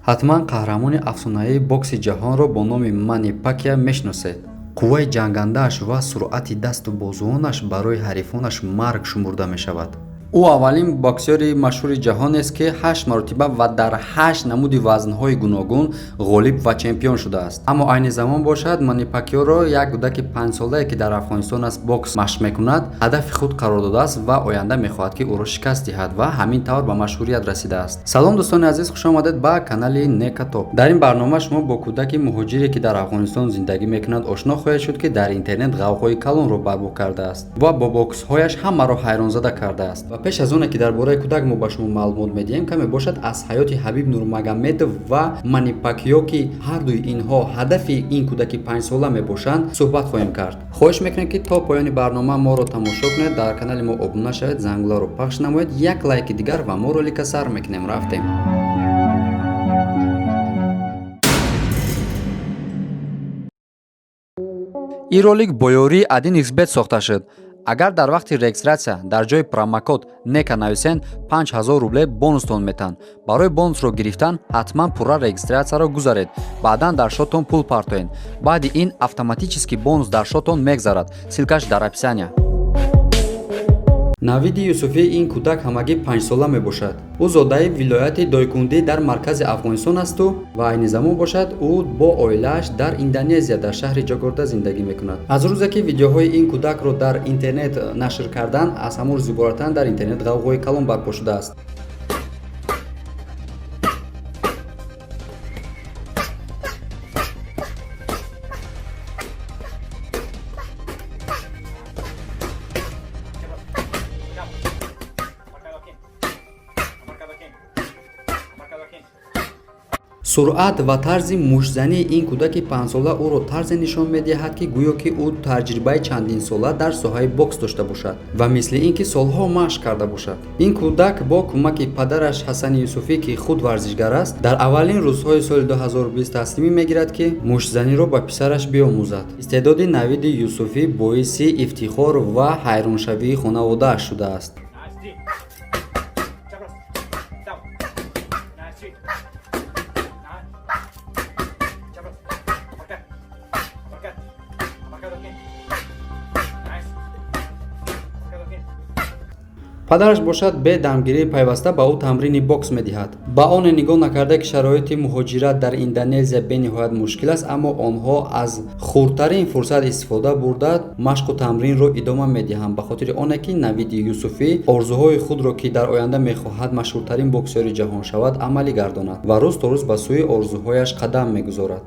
ҳатман қаҳрамони афсонаии бокси ҷаҳонро бо номи Манни Пакьяо мешиносед. қувваи ҷангандааш ва суръати дасту бозуонаш барои ҳарифонаш марг шумурда мешавад. ӯ аввалин боксёри машҳури ҷаҳонест ки 8 маротиба ва дар 8 намуди вазнҳои гуногун ғолиб ва чемпион шудааст. Аммо айни замон бошад, Манни Пакьяоро як кӯдаки 5 солае ки дар Афғонистон аст бокс машқ мекунад, ҳадафи худ қарор додааст ва оянда мехоҳад ки ӯро шикаст диҳад ва ҳамин тавр ба машҳурият расидааст. Салом дӯстони азиз, хушомадед ба канали Некатоп. Дар ин барнома шумо бо кӯдаки муҳоҷире ки дар Афғонистон зиндагӣ мекунад ошно хоҳед шуд, ки дар интернет ғавғои калонро барпо кардааст ва бо боксҳояш ҳамаро ҳайронзада кардааст. Пеш аз оне ки дар бораи кӯдак мо ба шумо маълумот медиҳем, каме бошад аз ҳаёти Ҳабиб Нурмагомедов ва Манни Пакьяо, ки ҳардуи инҳо ҳадафи ин кӯдаки 5 сола мебошанд, суҳбат хоҳем кард. хоҳиш мекунем ки то поёни барнома моро тамошо кунед, дар канали мо обуна шавед, зангуларо пахш намоед, як лайки дигар ва мо ролика сар мекунем. Рафтем. ин ролик бо ёрии Adin XBet сохта шуд. агар дар вақти регистратсия дар ҷои промокод нека нависен 5000 рубле бонустон метан. барои бонусро гирифтан ҳатман пурра регистратсияро гузаред, баъдан дар шотон пул партоен. баъди ин автоматически бонус дар шотон мегзарад. силкаш дар описания. Навиди Юсуфӣ ин кӯдак ҳамагӣ 5 сола мебошад. ӯ зодаи вилояти Дойкунди дар маркази Афғонистон асту ва айни замон бошад ӯ бо оилааш дар Индонезия дар шаҳри Ҷогорта зиндагӣ мекунад. аз рӯзе ки видеоҳои ин кӯдакро дар интернет нашр кардан, аз ҳамон рӯзи иборатан дар интернет ғавғои калон барпо шудааст. суръат ва тарзи мушзании ин кӯдаки 5 сола ӯро тарзе нишон медиҳад, ки гӯё ки ӯ таҷрибаи чандин сола дар соҳаи бокс дошта бошад ва мисли ин ки солҳо машқ карда бошад. ин кӯдак бо кӯмаки падараш Ҳасани Юсуфӣ, ки худ варзишгар аст, дар аввалин рӯзҳои соли 2020 тасмим мегирад, ки мушзаниро ба писараш биомӯзад. истеъдоди Навиди Юсуфӣ боиси ифтихор ва ҳайроншавии хонаводааш шудааст. падараш бошад бе дамгирии пайваста ба ӯ тамрини бокс медиҳад. ба оне нигоҳ накарда ки шароити муҳоҷират дар Индонезия бениҳоят мушкил аст, аммо онҳо аз хурдтарин фурсат истифода бурда машқу тамринро идома медиҳанд, ба хотири оне ки Навиди Юсуфӣ орзуҳои худро, ки дар оянда мехоҳад машҳуртарин боксёри ҷаҳон шавад, амалӣ гардонад ва рӯз то рӯз ба сӯи орзуҳояш қадам мегузорад.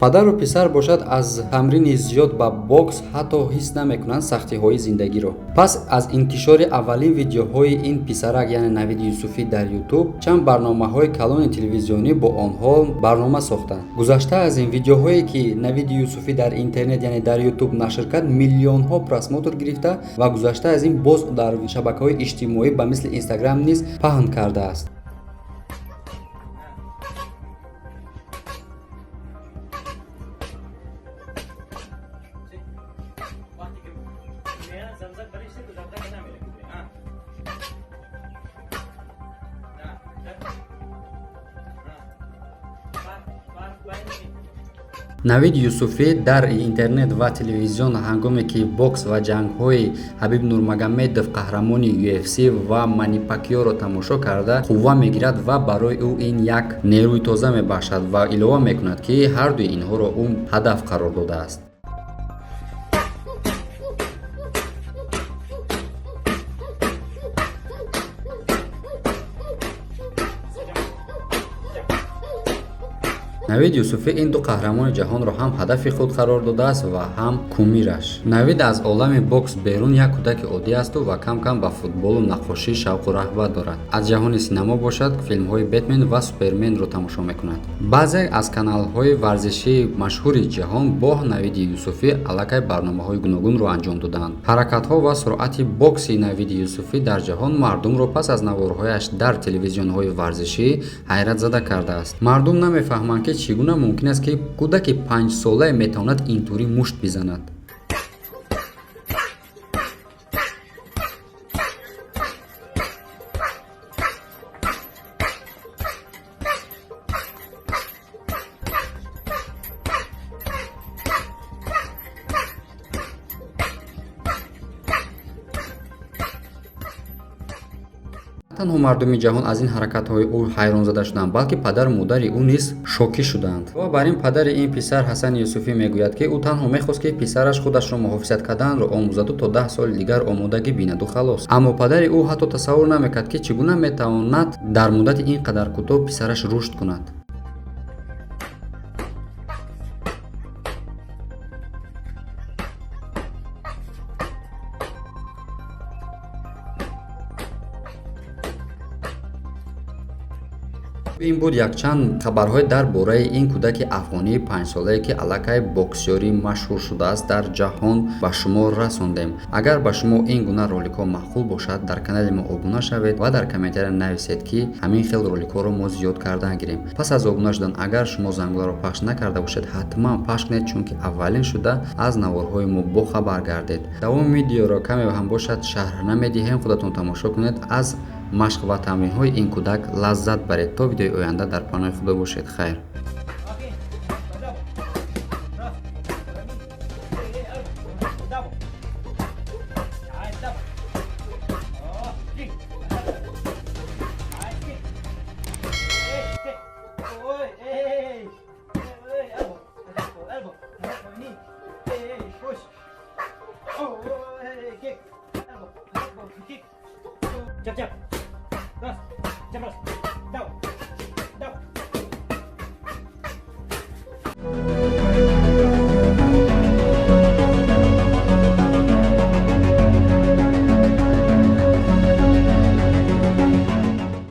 падару писар бошад аз тамрини зиёд ба бокс ҳатто ҳис намекунанд сахтиҳои зиндагиро. пас аз интишори аввалин видеоҳои ин писарак, яъне Навиди Юсуфӣ дар YouTube, чанд барномаҳои калони телевизионӣ бо онҳо барнома сохтанд. гузашта аз ин видеоҳое ки Навиди Юсуфӣ дар интернет, яъне дар YouTube нашр кард, миллионҳо просмотр гирифта ва гузашта аз ин боз дар шабакаҳои иҷтимоӣ ба мисли Instagram низ паҳн кардааст. Навид Юсуфӣ дар интернет ва телевизион ҳангоме ки бокс ва ҷангҳои Ҳабиб Нурмагомедов, қаҳрамони UFC ва Манни Пакьяоро тамошо карда қувва мегирад ва барои ӯ ин як нерӯи тоза мебахшад ва илова мекунад, ки ҳардуи инҳоро ӯ ҳадаф қарор додааст. Навид Юсуфӣ ин ду қаҳрамони ҷаҳонро ҳам ҳадафи худ қарор додааст ва ҳам кумираш. Навид аз олами бокс берун як кӯдаки оддӣ асту ва кам кам ба футболу нақошӣ шавқу рағбат дорад. Аз ҷаҳони синемо бошад, филмҳои Бэтмен ва Суперменро тамошо мекунад. Баъзе аз каналҳои варзишии машҳури ҷаҳон бо Навиди Юсуфӣ аллакай барномаҳои гуногунро анҷом доданд. Ҳаракатҳо ва суръати бокси Навиди Юсуфӣ дар ҷаҳон мардумро пас аз наворҳояш дар телевизионҳои варзишӣ ҳайратзада кардааст. Мардум намефаҳманд ки чӣ гуна мумкин аст ки кӯдаки 5-солае метавонад интури мушт бизанад. танҳо мардуми ҷаҳон аз ин ҳаракатҳои ӯ ҳайронзада шуданд, балки падару модари ӯ низ шокӣ шуданд. ва бар ин падари ин писар Ҳасани Юсуфӣ мегӯяд, ки ӯ танҳо мехост, ки писараш худашро муҳофизат карданро омӯзаду то 10 соли дигар омодагӣ бинаду халос. Аммо падари ӯ ҳатто тасаввур намекард, ки чӣ гуна метавонад дар муддати ин қадар кӯтоҳ писараш рушд кунад. ин буд якчанд хабарҳои дар бораи ин кӯдаки афғонии 5-солае, ки аллакай боксёрӣ машҳур шудааст дар ҷаҳон ба шумо расондем. Агар ба шумо ин гуна роликҳо маъқул бошад, дар канали мо обуна шавед ва дар комментария нависед, ки ҳамин хел роликҳоро мо зиёд кардан гирем. Пас аз обуна шудан, агар шумо зангуларо пахш накарда бошед, ҳатман пахш кунед, чунки аввалин шуда аз наворҳои мо бохабар гардед. Давоми видеоро каме ҳам бошад шарҳ намедиҳем, худатон тамошо кунед, аз машқ ва тамринҳои ин кӯдак лаззат баред. То видеои оянда дар паноҳи худо бошед. Хайр. Jab, jab. Ras, jab, ras. Down.